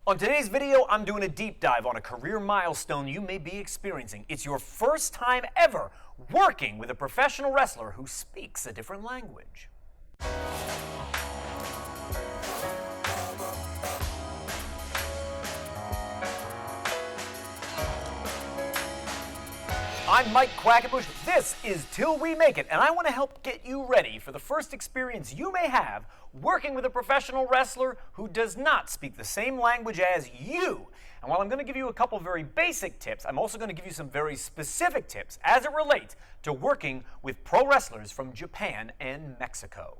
On today's video, I'm doing a deep dive on a career milestone you may be experiencing. It's your first time ever working with a professional wrestler who speaks a different language. I'm Mike Quackenbush, this is Till We Make It, and I want to help get you ready for the first experience you may have working with a professional wrestler who does not speak the same language as you. And while I'm going to give you a couple very basic tips, I'm also going to give you some very specific tips as it relates to working with pro wrestlers from Japan and Mexico.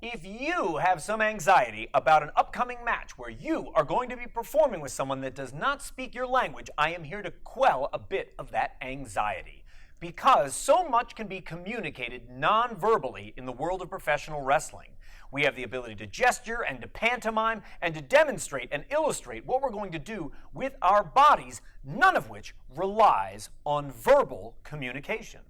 If you have some anxiety about an upcoming match where you are going to be performing with someone that does not speak your language, I am here to quell a bit of that anxiety. Because so much can be communicated non-verbally in the world of professional wrestling. We have the ability to gesture and to pantomime and to demonstrate and illustrate what we're going to do with our bodies, none of which relies on verbal communication.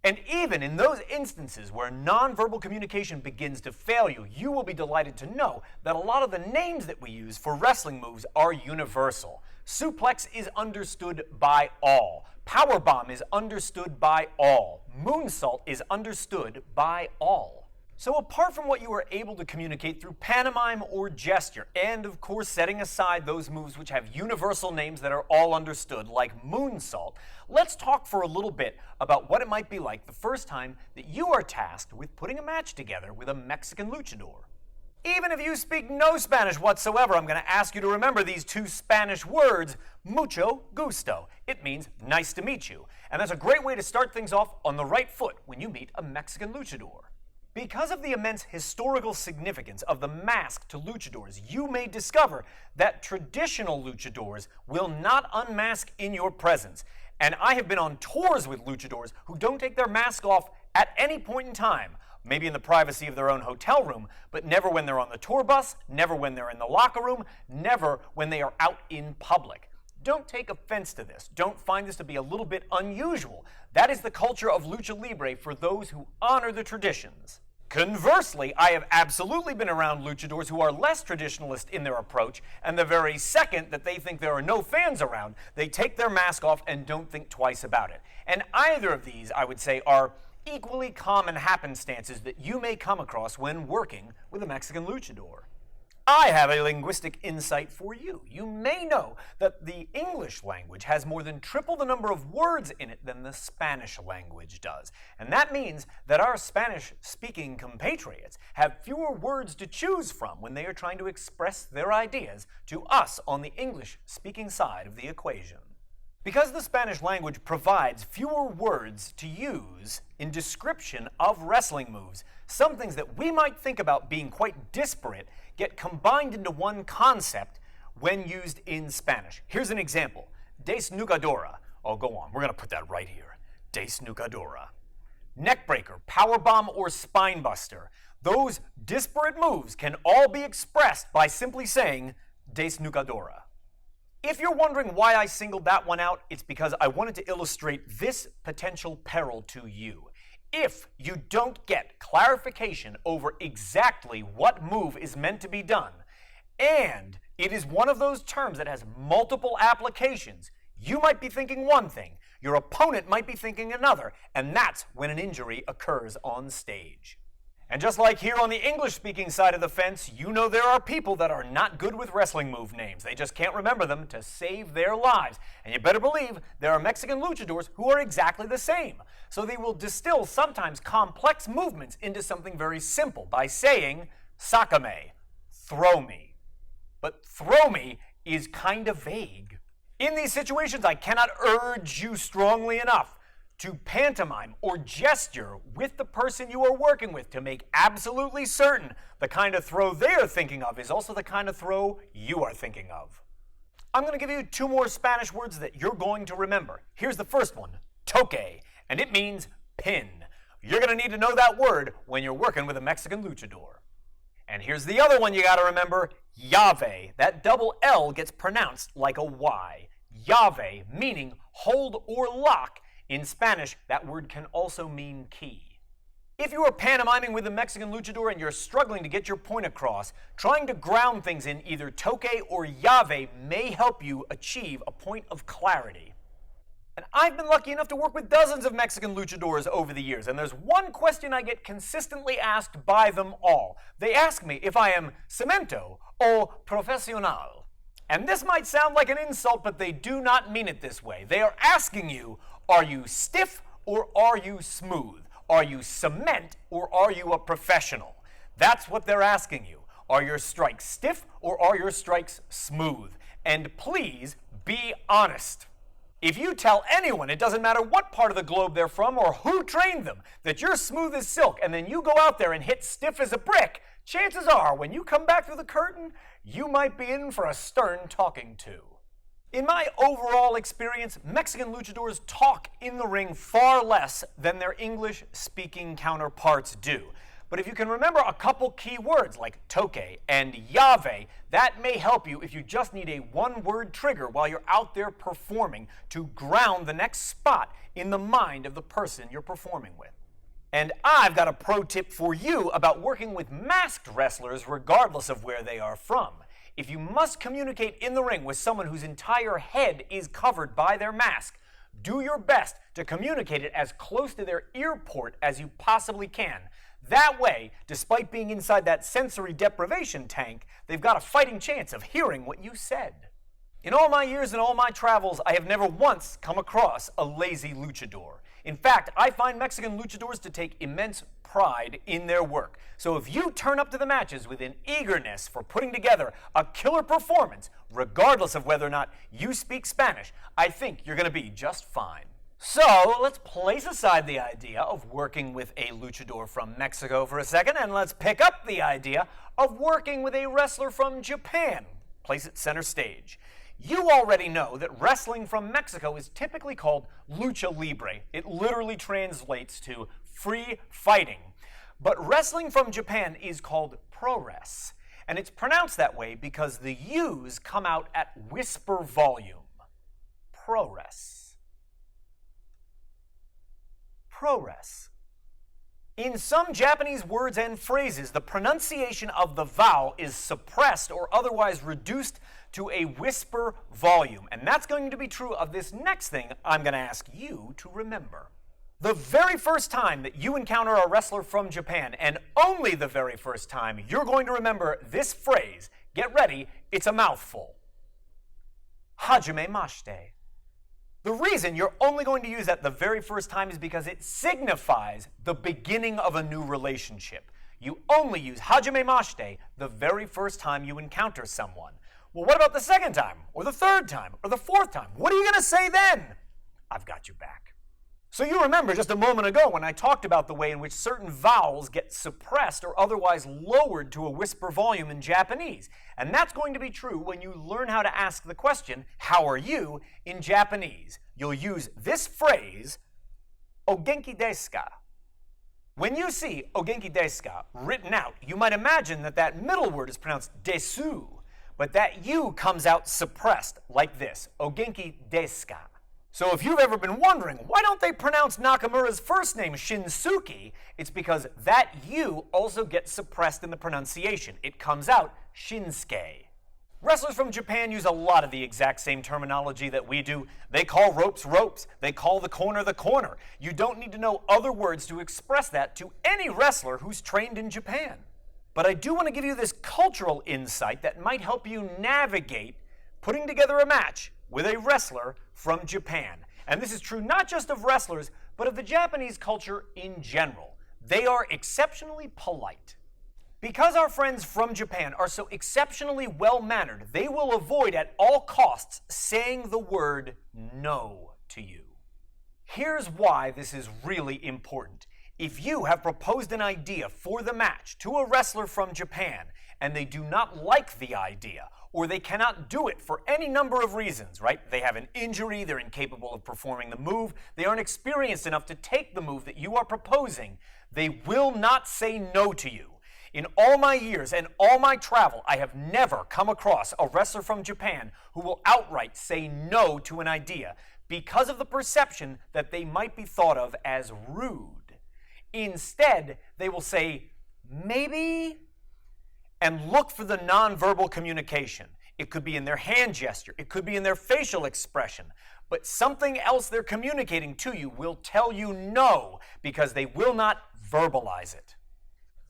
And even in those instances where nonverbal communication begins to fail you, you will be delighted to know that a lot of the names that we use for wrestling moves are universal. Suplex is understood by all. Powerbomb is understood by all. Moonsault is understood by all. So apart from what you are able to communicate through pantomime or gesture, and of course setting aside those moves which have universal names that are all understood, like moonsault, let's talk for a little bit about what it might be like the first time that you are tasked with putting a match together with a Mexican luchador. Even if you speak no Spanish whatsoever, I'm going to ask you to remember these two Spanish words, mucho gusto. It means nice to meet you. And that's a great way to start things off on the right foot when you meet a Mexican luchador. Because of the immense historical significance of the mask to luchadors, you may discover that traditional luchadors will not unmask in your presence. And I have been on tours with luchadors who don't take their mask off at any point in time, maybe in the privacy of their own hotel room, but never when they're on the tour bus, never when they're in the locker room, never when they are out in public. Don't take offense to this. Don't find this to be a little bit unusual. That is the culture of lucha libre for those who honor the traditions. Conversely, I have absolutely been around luchadors who are less traditionalist in their approach, and the very second that they think there are no fans around, they take their mask off and don't think twice about it. And either of these, I would say, are equally common happenstances that you may come across when working with a Mexican luchador. I have a linguistic insight for you. You may know that the English language has more than triple the number of words in it than the Spanish language does. And that means that our Spanish-speaking compatriots have fewer words to choose from when they are trying to express their ideas to us on the English-speaking side of the equation. Because the Spanish language provides fewer words to use in description of wrestling moves, some things that we might think about being quite disparate get combined into one concept when used in Spanish. Here's an example. Desnucadora. Oh, go on. We're going to put that right here. Desnucadora. Neckbreaker, powerbomb, or spinebuster. Those disparate moves can all be expressed by simply saying Desnucadora. If you're wondering why I singled that one out, it's because I wanted to illustrate this potential peril to you. If you don't get clarification over exactly what move is meant to be done, and it is one of those terms that has multiple applications, you might be thinking one thing, your opponent might be thinking another, and that's when an injury occurs on stage. And just like here on the English-speaking side of the fence, you know there are people that are not good with wrestling move names. They just can't remember them to save their lives. And you better believe there are Mexican luchadors who are exactly the same. So they will distill sometimes complex movements into something very simple by saying, "Sácame," throw me. But throw me is kind of vague. In these situations, I cannot urge you strongly enough to pantomime or gesture with the person you are working with to make absolutely certain the kind of throw they are thinking of is also the kind of throw you are thinking of. I'm going to give you two more Spanish words that you're going to remember. Here's the first one, toque, and it means pin. You're going to need to know that word when you're working with a Mexican luchador. And here's the other one you got to remember, llave. That double L gets pronounced like a Y. Llave, meaning hold or lock. In Spanish, that word can also mean key. If you are pantomiming with a Mexican luchador and you're struggling to get your point across, trying to ground things in either toque or llave may help you achieve a point of clarity. And I've been lucky enough to work with dozens of Mexican luchadors over the years, and there's one question I get consistently asked by them all. They ask me if I am cemento o profesional. And this might sound like an insult, but they do not mean it this way. They are asking you, are you stiff or are you smooth? Are you cement or are you a professional? That's what they're asking you. Are your strikes stiff or are your strikes smooth? And please be honest. If you tell anyone, it doesn't matter what part of the globe they're from or who trained them, that you're smooth as silk and then you go out there and hit stiff as a brick, chances are when you come back through the curtain, you might be in for a stern talking to. In my overall experience, Mexican luchadors talk in the ring far less than their English-speaking counterparts do. But if you can remember a couple key words like toque and llave, that may help you if you just need a one-word trigger while you're out there performing to ground the next spot in the mind of the person you're performing with. And I've got a pro tip for you about working with masked wrestlers regardless of where they are from. If you must communicate in the ring with someone whose entire head is covered by their mask, do your best to communicate it as close to their ear port as you possibly can. That way, despite being inside that sensory deprivation tank, they've got a fighting chance of hearing what you said. In all my years and all my travels, I have never once come across a lazy luchador. In fact, I find Mexican luchadors to take immense pride in their work. So if you turn up to the matches with an eagerness for putting together a killer performance, regardless of whether or not you speak Spanish, I think you're going to be just fine. So let's place aside the idea of working with a luchador from Mexico for a second, and let's pick up the idea of working with a wrestler from Japan. Place it center stage. You already know that wrestling from Mexico is typically called lucha libre. It literally translates to free fighting. But wrestling from Japan is called pro-res, and it's pronounced that way because the U's come out at whisper volume. Pro-res. Pro-res. In some Japanese words and phrases, the pronunciation of the vowel is suppressed or otherwise reduced to a whisper volume. And that's going to be true of this next thing I'm going to ask you to remember. The very first time that you encounter a wrestler from Japan, and only the very first time, you're going to remember this phrase. Get ready, it's a mouthful. Hajimemashite. The reason you're only going to use that the very first time is because it signifies the beginning of a new relationship. You only use hajimemashite the very first time you encounter someone. Well, what about the second time, or the third time, or the fourth time? What are you going to say then? I've got your back. So you remember just a moment ago when I talked about the way in which certain vowels get suppressed or otherwise lowered to a whisper volume in Japanese. And that's going to be true when you learn how to ask the question, how are you, in Japanese. You'll use this phrase, o genki desu ka? When you see o genki desu ka written out, you might imagine that that middle word is pronounced desu, but that U comes out suppressed like this, o genki desu ka? So if you've ever been wondering, why don't they pronounce Nakamura's first name Shinsuke, it's because that U also gets suppressed in the pronunciation. It comes out Shinsuke. Wrestlers from Japan use a lot of the exact same terminology that we do. They call ropes ropes. They call the corner the corner. You don't need to know other words to express that to any wrestler who's trained in Japan. But I do want to give you this cultural insight that might help you navigate putting together a match with a wrestler from Japan. And this is true not just of wrestlers, but of the Japanese culture in general. They are exceptionally polite. Because our friends from Japan are so exceptionally well-mannered, they will avoid at all costs saying the word no to you. Here's why this is really important. If you have proposed an idea for the match to a wrestler from Japan, and they do not like the idea, or they cannot do it for any number of reasons, right? They have an injury, they're incapable of performing the move, they aren't experienced enough to take the move that you are proposing, they will not say no to you. In all my years and all my travel, I have never come across a wrestler from Japan who will outright say no to an idea because of the perception that they might be thought of as rude. Instead, they will say, maybe, and look for the nonverbal communication. It could be in their hand gesture. It could be in their facial expression. But something else they're communicating to you will tell you no, because they will not verbalize it.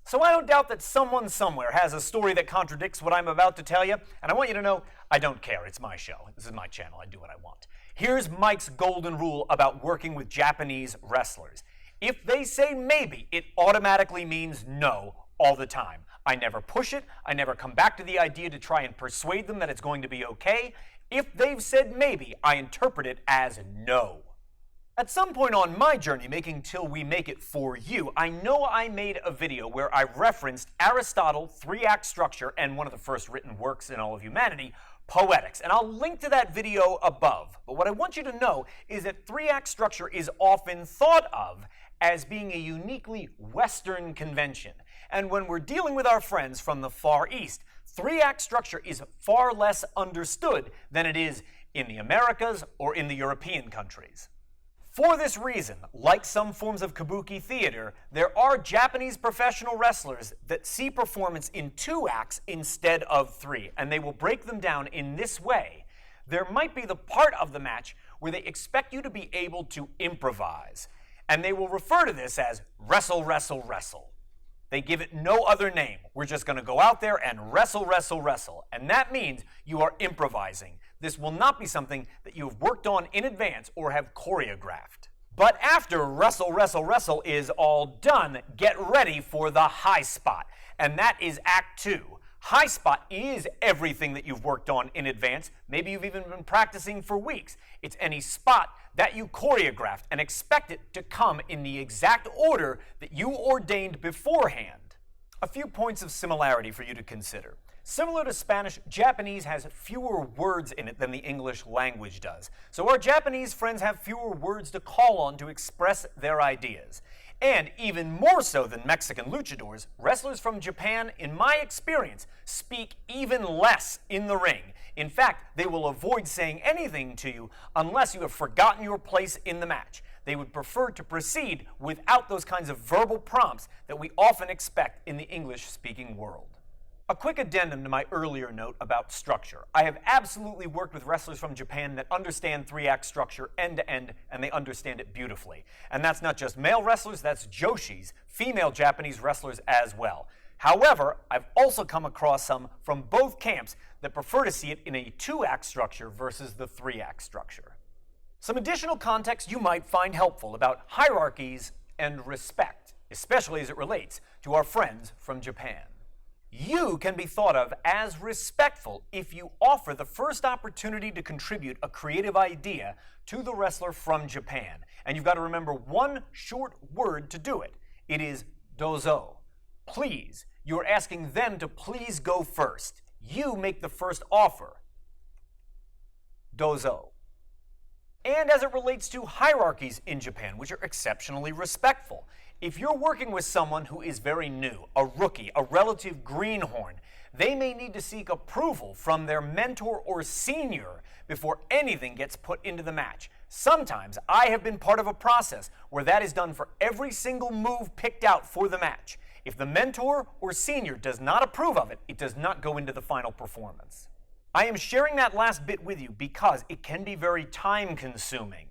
So I don't doubt that someone somewhere has a story that contradicts what I'm about to tell you, and I want you to know I don't care. It's my show. This is my channel. I do what I want. Here's Mike's golden rule about working with Japanese wrestlers. If they say maybe, it automatically means no all the time. I never push it. I never come back to the idea to try and persuade them that it's going to be okay. If they've said maybe, I interpret it as no. At some point on my journey making Till We Make It for you, I know I made a video where I referenced Aristotle, 3-act structure, and one of the first written works in all of humanity, Poetics. And I'll link to that video above. But what I want you to know is that 3-act structure is often thought of as being a uniquely Western convention. And when we're dealing with our friends from the Far East, 3-act structure is far less understood than it is in the Americas or in the European countries. For this reason, like some forms of kabuki theater, there are Japanese professional wrestlers that see performance in 2 acts instead of 3, and they will break them down in this way. There might be the part of the match where they expect you to be able to improvise, and they will refer to this as wrestle, wrestle, wrestle. They give it no other name. We're just going to go out there and wrestle, wrestle, wrestle. And that means you are improvising. This will not be something that you have worked on in advance or have choreographed. But after wrestle, wrestle, wrestle is all done, get ready for the high spot. And that is Act 2. High spot is everything that you've worked on in advance. Maybe you've even been practicing for weeks. It's any spot that you choreographed and expect it to come in the exact order that you ordained beforehand. A few points of similarity for you to consider. Similar to Spanish, Japanese has fewer words in it than the English language does. So our Japanese friends have fewer words to call on to express their ideas. And even more so than Mexican luchadors, wrestlers from Japan, in my experience, speak even less in the ring. In fact, they will avoid saying anything to you unless you have forgotten your place in the match. They would prefer to proceed without those kinds of verbal prompts that we often expect in the English-speaking world. A quick addendum to my earlier note about structure. I have absolutely worked with wrestlers from Japan that understand 3-act structure end to end, and they understand it beautifully. And that's not just male wrestlers, that's joshis, female Japanese wrestlers as well. However, I've also come across some from both camps that prefer to see it in a 2-act structure versus the 3-act structure. Some additional context you might find helpful about hierarchies and respect, especially as it relates to our friends from Japan. You can be thought of as respectful if you offer the first opportunity to contribute a creative idea to the wrestler from Japan. And you've got to remember one short word to do it. It is dozo. Please. You're asking them to please go first. You make the first offer. Dozo. And as it relates to hierarchies in Japan, which are exceptionally respectful, if you're working with someone who is very new, a rookie, a relative greenhorn, they may need to seek approval from their mentor or senior before anything gets put into the match. Sometimes I have been part of a process where that is done for every single move picked out for the match. If the mentor or senior does not approve of it, it does not go into the final performance. I am sharing that last bit with you because it can be very time-consuming.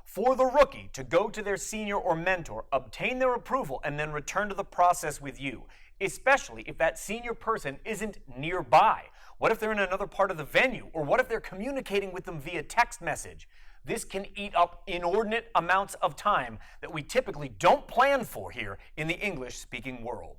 For the rookie to go to their senior or mentor, obtain their approval, and then return to the process with you, especially if that senior person isn't nearby. What if they're in another part of the venue? Or what if they're communicating with them via text message? This can eat up inordinate amounts of time that we typically don't plan for here in the English-speaking world.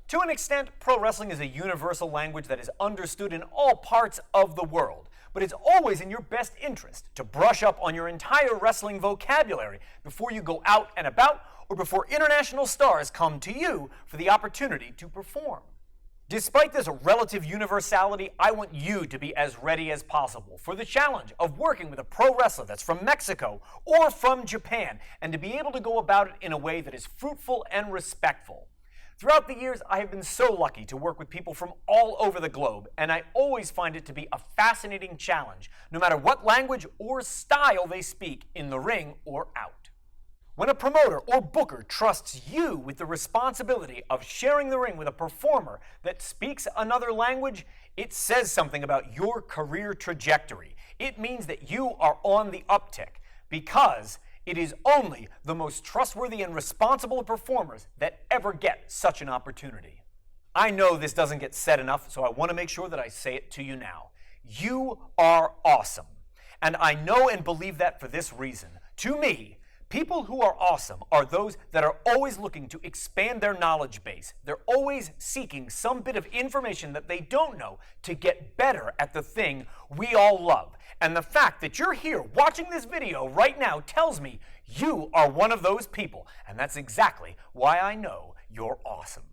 To an extent, pro wrestling is a universal language that is understood in all parts of the world. But it's always in your best interest to brush up on your entire wrestling vocabulary before you go out and about or before international stars come to you for the opportunity to perform. Despite this relative universality, I want you to be as ready as possible for the challenge of working with a pro wrestler that's from Mexico or from Japan, and to be able to go about it in a way that is fruitful and respectful. Throughout the years, I have been so lucky to work with people from all over the globe, and I always find it to be a fascinating challenge, no matter what language or style they speak in the ring or out. When a promoter or booker trusts you with the responsibility of sharing the ring with a performer that speaks another language, it says something about your career trajectory. It means that you are on the uptick, because it is only the most trustworthy and responsible performers that ever get such an opportunity. I know this doesn't get said enough, so I want to make sure that I say it to you now. You are awesome. And I know and believe that for this reason. To me, people who are awesome are those that are always looking to expand their knowledge base. They're always seeking some bit of information that they don't know to get better at the thing we all love. And the fact that you're here watching this video right now tells me you are one of those people. And that's exactly why I know you're awesome.